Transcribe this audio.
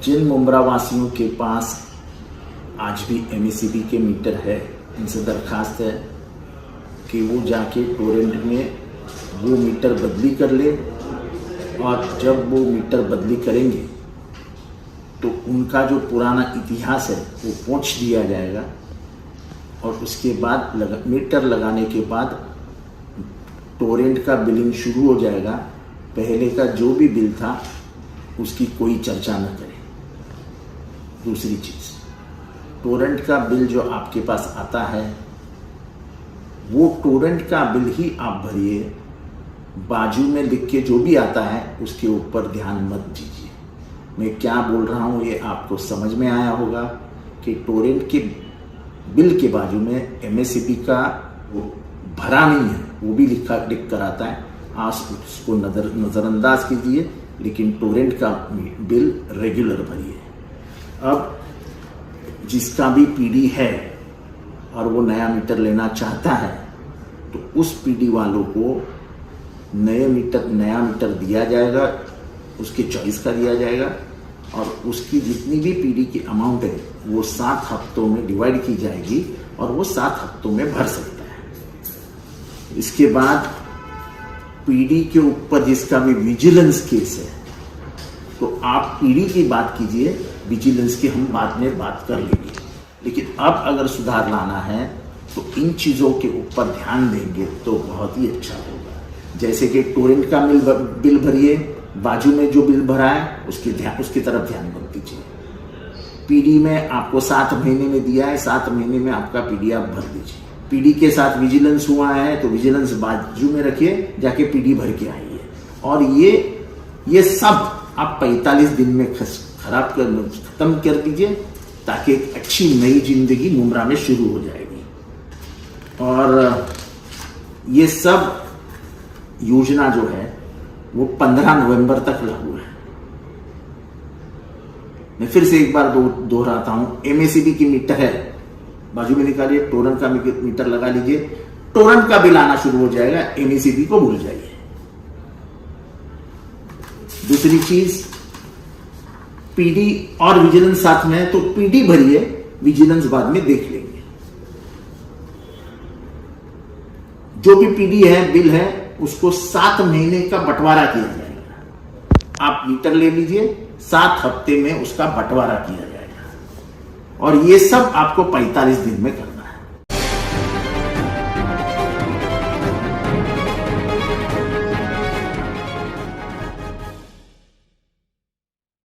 जिन मुंब्रा वासियों के पास आज भी एमएसईबी के मीटर है, इनसे दरखास्त है कि वो जाके टोरेंट में वो मीटर बदली कर ले, और जब वो मीटर बदली करेंगे तो उनका जो पुराना इतिहास है वो पोंछ दिया जाएगा, और उसके बाद मीटर लगाने के बाद टोरेंट का बिलिंग शुरू हो जाएगा। पहले का जो भी बिल था उसकी कोई चर्चा न करें। दूसरी चीज़, टोरेंट का बिल जो आपके पास आता है वो टोरेंट का बिल ही आप भरिए, बाजू में लिख के जो भी आता है उसके ऊपर ध्यान मत दीजिए। मैं क्या बोल रहा हूँ ये आपको समझ में आया होगा कि टोरेंट के बिल के बाजू में एमएसईबी का वो भरा नहीं है, वो भी लिख कर आता है। आप उसको नज़रअंदाज कीजिए, लेकिन टोरेंट का बिल रेगुलर भरिए। अब जिसका भी पीडी है और वो नया मीटर लेना चाहता है तो उस पीडी वालों को नया मीटर दिया जाएगा, उसके चॉइस का दिया जाएगा, और उसकी जितनी भी पीडी की अमाउंट है वो 7 हफ्तों में डिवाइड की जाएगी और वो 7 हफ्तों में भर सकता है। इसके बाद पीडी के ऊपर जिसका भी विजिलेंस केस है तो आप पीडी की बात कीजिए, विजिलेंस की हम बाद में बात कर लेंगे। लेकिन अब अगर सुधार लाना है तो इन चीज़ों के ऊपर ध्यान देंगे तो बहुत ही अच्छा होगा। जैसे कि टोरेंट का बिल भरिए, बाजू में जो बिल भरा है उसकी तरफ ध्यान मत दीजिए। पीडी में आपको 7 महीने में दिया है, 7 महीने में आपका पीडी आप भर दीजिए। पीडी के साथ विजिलेंस हुआ है तो विजिलेंस बाजू में रखिए, जाके पीडी भर के आइए। और ये सब आप 45 दिन में खत्म कर दीजिए, ताकि एक अच्छी नई जिंदगी मुंब्रा में शुरू हो जाएगी। और ये सब योजना जो है वो 15 नवंबर तक लागू है। मैं फिर से एक बार दोहराता हूं, एमएसईबी की मीटर है, बाजू में निकालिए, टोरेंट का मीटर लगा लीजिए, टोरेंट का बिल आना शुरू हो जाएगा, एमएसईबी को भूल जाइए। दूसरी चीज, पीडी और विजिलेंस साथ में है तो पीडी भरिए, विजिलेंस बाद में देख लेंगे। जो भी पीडी है, बिल है, उसको 7 महीने का बंटवारा किया जाएगा। आप मीटर ले लीजिए, 7 हफ्ते में उसका बंटवारा किया जाएगा, और ये सब आपको 45 दिन में करना है।